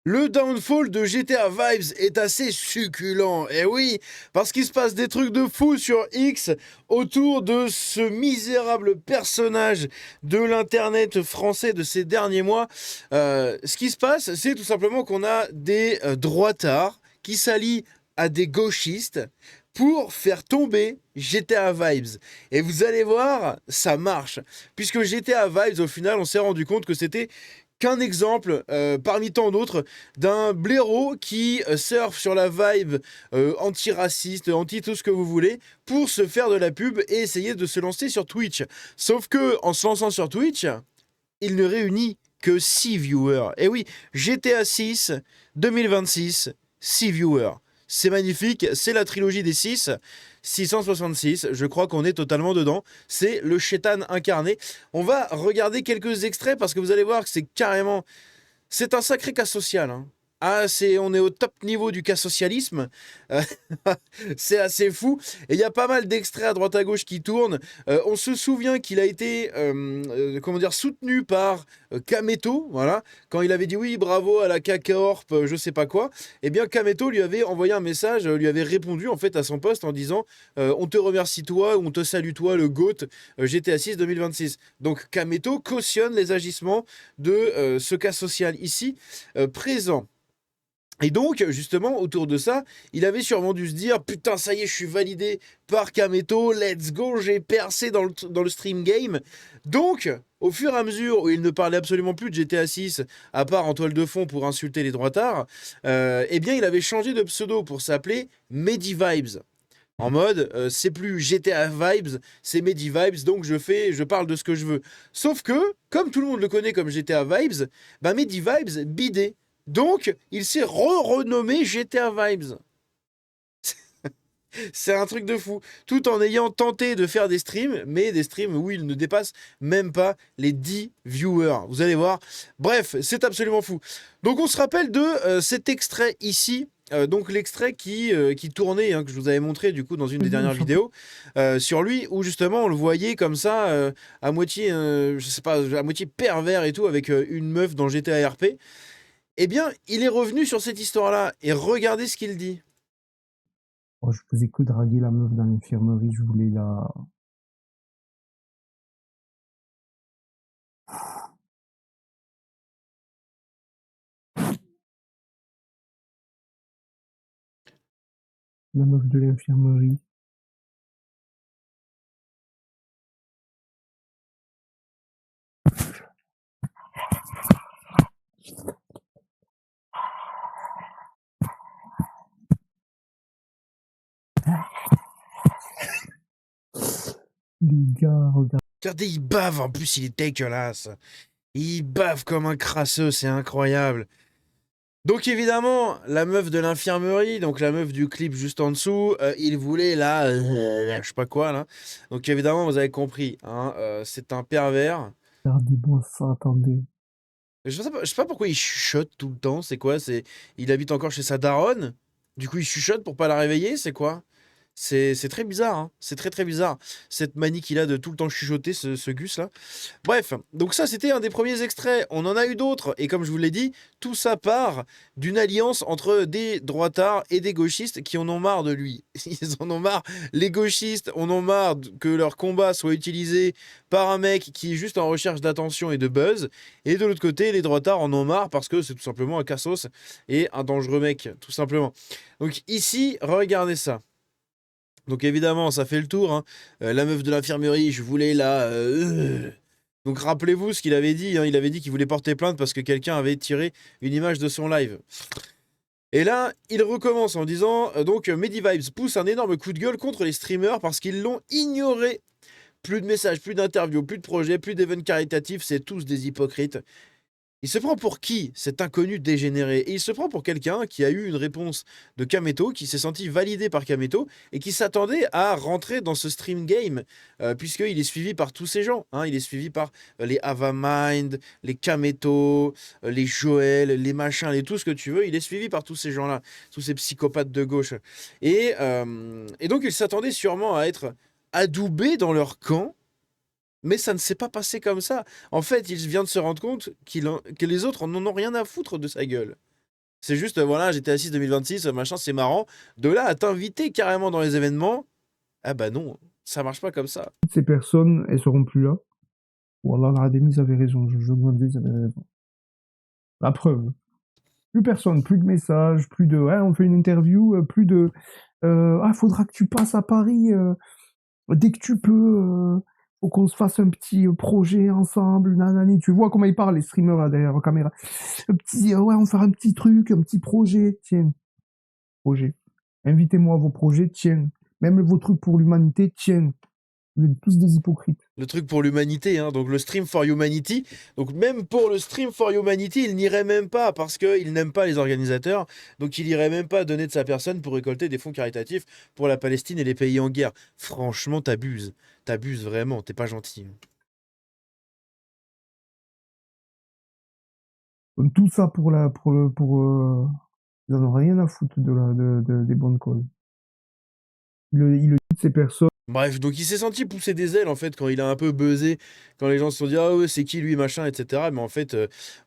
Le downfall de GTA Vibes est assez succulent, et oui, parce qu'il se passe des trucs de fou sur X autour de ce misérable personnage de l'internet français de ces derniers mois. Ce qui se passe, c'est tout simplement qu'on a des droitards qui s'allient à des gauchistes pour faire tomber GTA Vibes. Et vous allez voir, ça marche. Puisque GTA Vibes, au final, on s'est rendu compte que c'était qu'un exemple parmi tant d'autres d'un blaireau qui surfe sur la vibe anti-raciste, anti tout ce que vous voulez, pour se faire de la pub et essayer de se lancer sur Twitch. Sauf que en se lançant sur Twitch, il ne réunit que 6 viewers. Et oui, GTA 6 2026, 6 viewers. C'est magnifique, c'est la trilogie des 6. 666, je crois qu'on est totalement dedans. C'est le Chétan incarné. On va regarder quelques extraits parce que vous allez voir que c'est carrément... C'est un sacré cas social, hein. Ah, on est au top niveau du cas socialisme. Euh, c'est assez fou. Et il y a pas mal d'extraits à droite à gauche qui tournent. On se souvient qu'il a été comment dire, soutenu par Kameto, voilà, quand il avait dit oui, bravo à la K-Corp, je sais pas quoi. Eh bien, Kameto lui avait envoyé un message, lui avait répondu en fait à son poste en disant on te remercie toi, on te salue toi, le GOAT GTA 6 2026. Donc, Kameto cautionne les agissements de ce cas social ici présent. Et donc, justement, autour de ça, il avait sûrement dû se dire putain, ça y est, je suis validé par Kameto, let's go, j'ai percé dans le stream game. Donc, au fur et à mesure où il ne parlait absolument plus de GTA 6, à part en toile de fond pour insulter les droitards, eh bien, il avait changé de pseudo pour s'appeler Medivibes. En mode, c'est plus GTA Vibes, c'est Medivibes, donc je parle de ce que je veux. Sauf que, comme tout le monde le connaît comme GTA Vibes, bah Medivibes bidé. Donc, il s'est renommé GTA Vibes. C'est un truc de fou. Tout en ayant tenté de faire des streams, mais des streams où il ne dépasse même pas les 10 viewers. Vous allez voir. Bref, c'est absolument fou. Donc, on se rappelle de cet extrait ici. Donc l'extrait qui tournait, hein, que je vous avais montré du coup dans une des dernières vidéos, sur lui, où justement on le voyait comme ça, à moitié, je sais pas, à moitié pervers et tout, avec une meuf dans GTA RP. Eh bien, il est revenu sur cette histoire-là, et regardez ce qu'il dit. Oh, je faisais que draguer la meuf dans l'infirmerie, je voulais la meuf de l'infirmerie. Les gars, regarde. Regardez, il bave, en plus il est dégueulasse. Il bave comme un crasseux, c'est incroyable. Donc évidemment, la meuf de l'infirmerie, donc la meuf du clip juste en dessous, il voulait là, je sais pas quoi là. Donc évidemment, vous avez compris, hein, c'est un pervers. Regardez-moi ça, attendez. Je sais pas pourquoi il chuchote tout le temps, c'est quoi? Il habite encore chez sa daronne? Du coup il chuchote pour pas la réveiller, c'est quoi? C'est très bizarre, hein. C'est très très bizarre, cette manie qu'il a de tout le temps chuchoter, ce Gus là. Bref, donc ça c'était un des premiers extraits, on en a eu d'autres, et comme je vous l'ai dit, tout ça part d'une alliance entre des droitards et des gauchistes qui en ont marre de lui. Ils en ont marre, les gauchistes en ont marre que leur combat soit utilisé par un mec qui est juste en recherche d'attention et de buzz, et de l'autre côté, les droitards en ont marre parce que c'est tout simplement un cassos et un dangereux mec, tout simplement. Donc ici, regardez ça. Donc évidemment, ça fait le tour, hein. La meuf de l'infirmerie, je voulais la... Donc rappelez-vous ce qu'il avait dit, hein. Il avait dit qu'il voulait porter plainte parce que quelqu'un avait tiré une image de son live. Et là, il recommence en disant, donc Medivibes pousse un énorme coup de gueule contre les streamers parce qu'ils l'ont ignoré. Plus de messages, plus d'interviews, plus de projets, plus d'événements caritatifs, c'est tous des hypocrites. Il se prend pour qui, cet inconnu dégénéré? Et il se prend pour quelqu'un qui a eu une réponse de Kameto, qui s'est senti validé par Kameto et qui s'attendait à rentrer dans ce stream game, puisqu'il est suivi par tous ces gens, hein. Il est suivi par les Avamind, les Kameto, les Joël, les machins, les tout ce que tu veux. Il est suivi par tous ces gens-là, tous ces psychopathes de gauche. Et donc il s'attendait sûrement à être adoubé dans leur camp, mais ça ne s'est pas passé comme ça. En fait, il vient de se rendre compte que les autres n'en ont rien à foutre de sa gueule. C'est juste, voilà, GTA 6 2026, machin, c'est marrant. De là à t'inviter carrément dans les événements, ah bah non, ça marche pas comme ça. Toutes ces personnes, elles seront plus là. Wallah, l'Académie, ils avaient raison. Je vois ils avaient raison. La preuve. Plus personne, plus de messages, plus de, ouais, on fait une interview, plus de, ah, faudra que tu passes à Paris, dès que tu peux, faut qu'on se fasse un petit projet ensemble, nanani. Tu vois comment ils parlent, les streamers, là, derrière la caméra. Un petit, ouais, on va faire un petit truc, un petit projet. Tiens, projet. Invitez-moi à vos projets, tiens. Même vos trucs pour l'humanité, tiens. Vous êtes tous des hypocrites. Le truc pour l'humanité, hein, donc le Stream for Humanity. Donc même pour le Stream for Humanity, il n'irait même pas parce qu'il n'aime pas les organisateurs. Donc il irait même pas donner de sa personne pour récolter des fonds caritatifs pour la Palestine et les pays en guerre. Franchement, t'abuses. T'abuses vraiment, t'es pas gentil. Donc, tout ça pour ils en ont rien à foutre des bonnes causes. Il le dit de ces personnes. Bref, donc il s'est senti pousser des ailes en fait quand il a un peu buzzé, quand les gens se sont dit ah ouais c'est qui lui machin etc. Mais en fait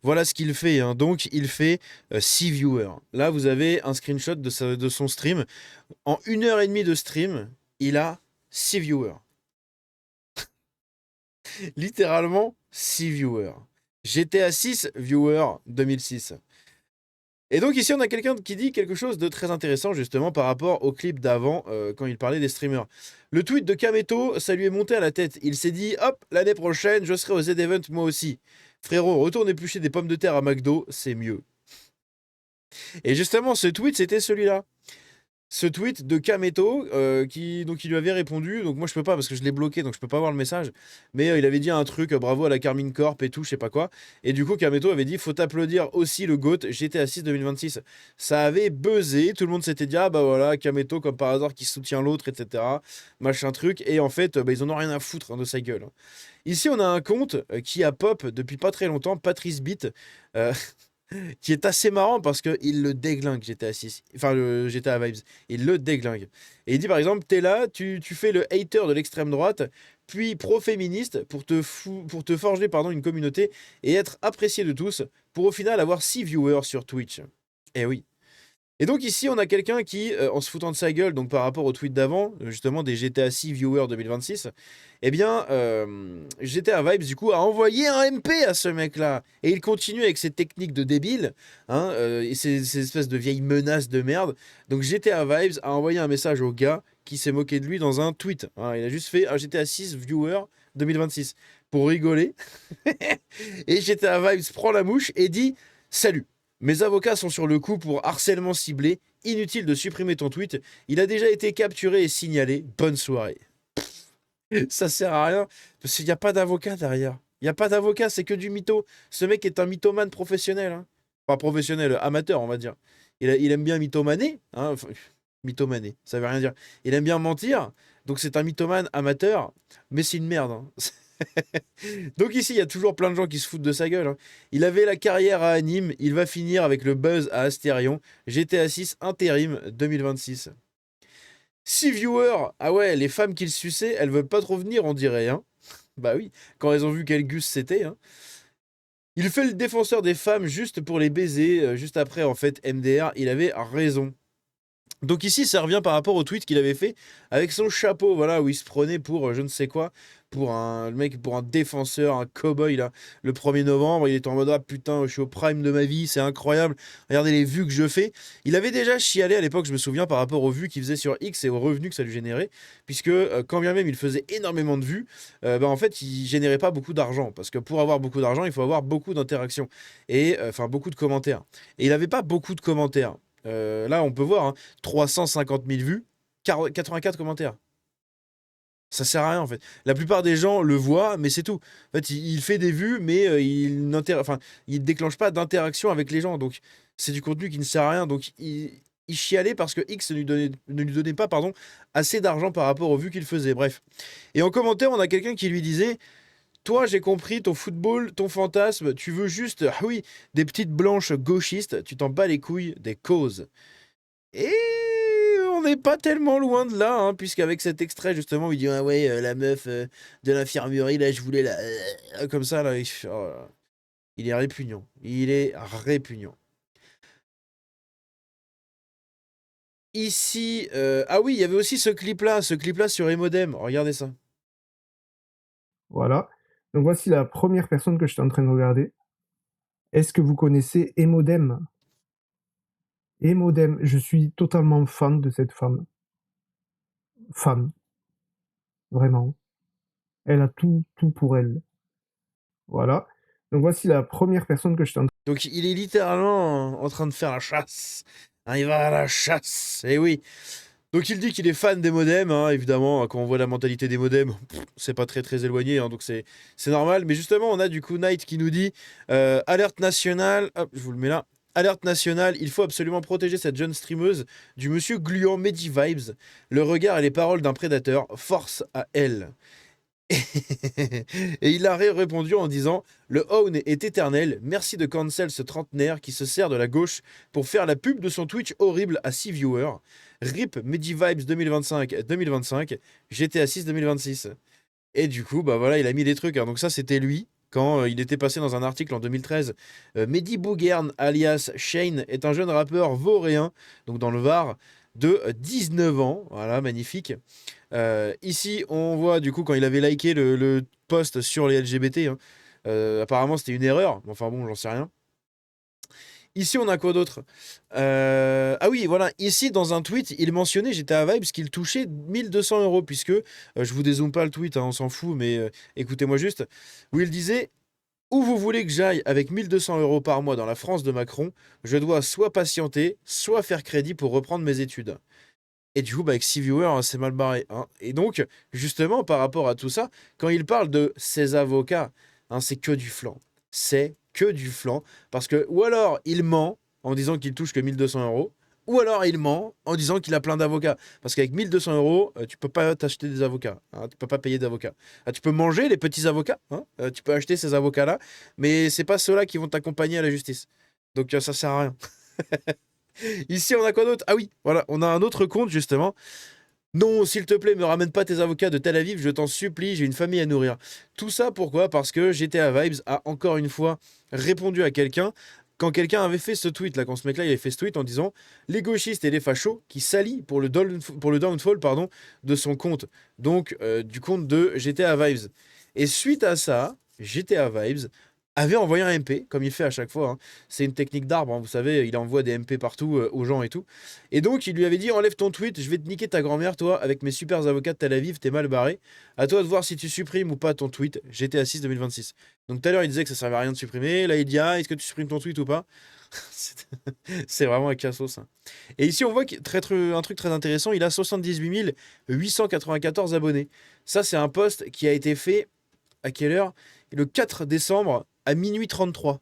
voilà ce qu'il fait, hein. Donc il fait 6 viewers. Là vous avez un screenshot de son stream. En 1 heure et demie de stream, il a 6 viewers. Littéralement 6 viewers. GTA 6 viewers 2006. Et donc ici on a quelqu'un qui dit quelque chose de très intéressant justement par rapport au clip d'avant quand il parlait des streamers. Le tweet de Kameto, ça lui est monté à la tête. Il s'est dit hop, l'année prochaine je serai au Z-Event moi aussi. Frérot, retourne éplucher des pommes de terre à McDo, c'est mieux. Et justement ce tweet c'était celui-là. Ce tweet de Kameto donc il lui avait répondu, donc moi je peux pas parce que je l'ai bloqué donc je peux pas voir le message, mais il avait dit un truc bravo à la Carmine Corp et tout je sais pas quoi, et du coup Kameto avait dit faut applaudir aussi le GOAT GTA 6 2026. Ça avait buzzé, tout le monde s'était dit ah bah voilà Kameto comme par hasard qui soutient l'autre etc, machin truc, et en fait bah, ils en ont rien à foutre hein, de sa gueule. Ici on a un compte qui a pop depuis pas très longtemps, Patrice Beat, euh, qui est assez marrant parce qu'il le déglingue GTA 6, enfin le GTA Vibes, il le déglingue. Et il dit par exemple, t'es là, tu fais le hater de l'extrême droite, puis pro-féministe pour te forger pardon, une communauté et être apprécié de tous, pour au final avoir 6 viewers sur Twitch. Eh oui. Et donc ici, on a quelqu'un qui, en se foutant de sa gueule, donc par rapport au tweet d'avant, justement des GTA 6 viewers 2026, eh bien, GTA Vibes, du coup, a envoyé un MP à ce mec-là. Et il continue avec ses techniques de débile, hein, et ces espèces de vieilles menaces de merde. Donc GTA Vibes a envoyé un message au gars qui s'est moqué de lui dans un tweet. Hein. Il a juste fait un GTA 6 viewer 2026 pour rigoler. Et GTA Vibes prend la mouche et dit salut. Mes avocats sont sur le coup pour harcèlement ciblé. Inutile de supprimer ton tweet. Il a déjà été capturé et signalé. Bonne soirée. Ça sert à rien parce qu'il n'y a pas d'avocat derrière. Il n'y a pas d'avocat, c'est que du mytho. Ce mec est un mythomane professionnel. Hein. Pas professionnel, amateur, on va dire. Il aime bien mythomaner. Hein. Enfin, mythomaner, ça veut rien dire. Il aime bien mentir. Donc c'est un mythomane amateur. Mais c'est une merde. Hein. Donc ici, il y a toujours plein de gens qui se foutent de sa gueule. Hein. Il avait la carrière à Anime, il va finir avec le buzz à Astérion. GTA 6 intérim 2026. 6 viewers. Ah ouais, les femmes qu'il suçait, elles veulent pas trop venir, on dirait. Hein. Bah oui, quand elles ont vu quel gus c'était. Hein. Il fait le défenseur des femmes juste pour les baiser. Juste après, en fait, MDR, il avait raison. Donc ici, ça revient par rapport au tweet qu'il avait fait avec son chapeau, voilà, où il se prenait pour je ne sais quoi, le mec, pour un défenseur, un cow-boy, là. Le 1er novembre, il était en mode, ah putain, je suis au prime de ma vie, c'est incroyable, regardez les vues que je fais. Il avait déjà chialé à l'époque, je me souviens, par rapport aux vues qu'il faisait sur X et aux revenus que ça lui générait, puisque quand bien même il faisait énormément de vues, bah, en fait, il générait pas beaucoup d'argent, parce que pour avoir beaucoup d'argent, il faut avoir beaucoup d'interactions, et enfin beaucoup de commentaires. Et il avait pas beaucoup de commentaires. Là, on peut voir, hein, 350 000 vues, 84 commentaires. Ça sert à rien en fait. La plupart des gens le voient, mais c'est tout. En fait, il fait des vues, mais il déclenche pas d'interaction avec les gens. Donc, c'est du contenu qui ne sert à rien. Donc, il chialait parce que X ne lui donnait pas pardon, assez d'argent par rapport aux vues qu'il faisait. Bref. Et en commentaire, on a quelqu'un qui lui disait toi, j'ai compris, ton football, ton fantasme, tu veux juste, ah oui, des petites blanches gauchistes, tu t'en bats les couilles des causes. Et on n'est pas tellement loin de là, hein, puisqu'avec cet extrait, justement, il dit ah ouais, la meuf de l'infirmerie, là, je voulais la. Comme ça, là, oh là là. Il est répugnant. Il est répugnant. Ici, ah oui, il y avait aussi ce clip-là sur Emodem. Regardez ça. Voilà. Donc voici la première personne que j'étais en train de regarder. Est-ce que vous connaissez Emodem? Emodem, je suis totalement fan de cette femme. Fan, vraiment. Elle a tout pour elle. Voilà. Donc voici la première personne que j'étais en Donc il est littéralement en train de faire la chasse. Hein, il va à la chasse. Et oui. Donc il dit qu'il est fan des modems, hein, évidemment, quand on voit la mentalité des modems, c'est pas très éloigné, hein, donc c'est normal. Mais justement, on a du coup Knight qui nous dit alerte nationale, hop, je vous le mets là. Alerte nationale, il faut absolument protéger cette jeune streameuse du monsieur gluant Medivibes. Le regard et les paroles d'un prédateur, force à elle. Et il a répondu en disant le own est éternel, merci de cancel ce trentenaire qui se sert de la gauche pour faire la pub de son Twitch horrible à 6 viewers. RIP Medivibes 2025, GTA 6 2026. Et du coup, bah voilà, il a mis des trucs. Hein. Donc ça, c'était lui. Quand il était passé dans un article en 2013, Mehdi Bougern, alias Shane, est un jeune rappeur vauréen, donc dans le Var, de 19 ans. Voilà, magnifique. Ici, on voit du coup quand il avait liké le post sur les LGBT. Hein. Apparemment, c'était une erreur. Enfin bon, j'en sais rien. Ici, on a quoi d'autre Ah oui, voilà. Ici, dans un tweet, il mentionnait, j'étais à Vibes, qu'il touchait 1200 euros, puisque, je vous dézoome pas le tweet, hein, on s'en fout, mais écoutez-moi juste, où il disait où vous voulez que j'aille avec 1200 euros par mois dans la France de Macron, je dois soit patienter, soit faire crédit pour reprendre mes études. Et du coup, bah, avec 6 viewers, hein, c'est mal barré. Hein. Et donc, justement, par rapport à tout ça, quand il parle de ses avocats, hein, c'est que du flan. C'est que du flan. Parce que, ou alors, il ment en disant qu'il touche que 1200 euros, ou alors il ment en disant qu'il a plein d'avocats. Parce qu'avec 1200 euros, tu peux pas t'acheter des avocats. Hein, tu peux pas payer d'avocats. Ah, tu peux manger les petits avocats. Hein, tu peux acheter ces avocats-là. Mais c'est pas ceux-là qui vont t'accompagner à la justice. Donc, ça sert à rien. Ici, on a quoi d'autre? Ah oui, voilà, on a un autre compte justement. Non, s'il te plaît, me ramène pas tes avocats de Tel Aviv, je t'en supplie, j'ai une famille à nourrir. Tout ça pourquoi? Parce que GTA Vibes a encore une fois répondu à quelqu'un quand quelqu'un avait fait ce tweet là, quand ce mec-là il avait fait ce tweet en disant les gauchistes et les fachos qui s'allient pour le downfall pardon, de son compte, donc du compte de GTA Vibes. Et suite à ça, GTA Vibes avait envoyé un MP, comme il fait à chaque fois. Hein. C'est une technique d'arbre, hein, vous savez, il envoie des MP partout aux gens et tout. Et donc, il lui avait dit enlève ton tweet, je vais te niquer ta grand-mère, toi, avec mes super avocats de Tel Aviv, t'es mal barré. À toi de voir si tu supprimes ou pas ton tweet GTA 6 2026. Donc, tout à l'heure, il disait que ça servait à rien de supprimer. Là, il dit ah, est-ce que tu supprimes ton tweet ou pas? C'est vraiment un cassos. Hein. Et ici, on voit un truc très intéressant il a 78 894 abonnés. Ça, c'est un post qui a été fait à quelle heure? Le 4 décembre à minuit 33.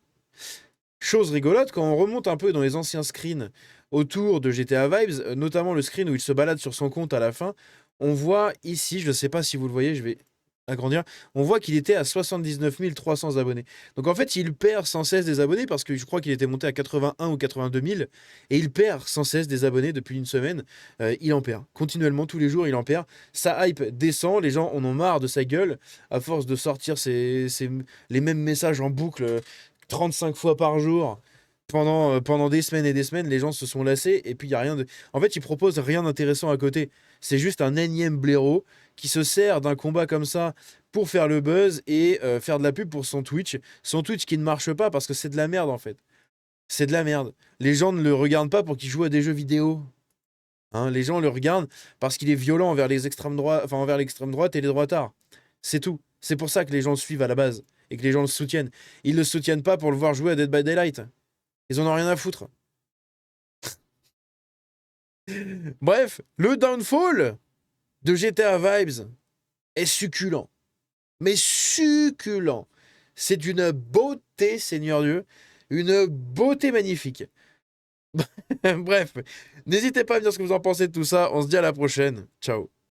Chose rigolote, quand on remonte un peu dans les anciens screens autour de GTA Vibes, notamment le screen où il se balade sur son compte à la fin, on voit ici, je ne sais pas si vous le voyez, je vais agrandir, on voit qu'il était à 79 300 abonnés. Donc en fait, il perd sans cesse des abonnés parce que je crois qu'il était monté à 81 ou 82 000 et il perd sans cesse des abonnés depuis une semaine. Il en perd. Continuellement, tous les jours, il en perd. Sa hype descend, les gens en ont marre de sa gueule à force de sortir les mêmes messages en boucle 35 fois par jour. Pendant des semaines et des semaines, les gens se sont lassés et puis il y a rien de. En fait, ils proposent rien d'intéressant à côté. C'est juste un énième blaireau qui se sert d'un combat comme ça pour faire le buzz et faire de la pub pour son Twitch. Son Twitch qui ne marche pas parce que c'est de la merde en fait. C'est de la merde. Les gens ne le regardent pas pour qu'il joue à des jeux vidéo. Hein, les gens le regardent parce qu'il est violent envers les extrêmes droites, enfin envers l'extrême droite et les droitards. C'est tout. C'est pour ça que les gens le suivent à la base et que les gens le soutiennent. Ils le soutiennent pas pour le voir jouer à Dead by Daylight. Ils en ont rien à foutre. Bref, le downfall de GTA Vibes est succulent. Mais succulent. C'est d'une beauté, Seigneur Dieu. Une beauté magnifique. Bref, n'hésitez pas à me dire ce que vous en pensez de tout ça. On se dit à la prochaine. Ciao.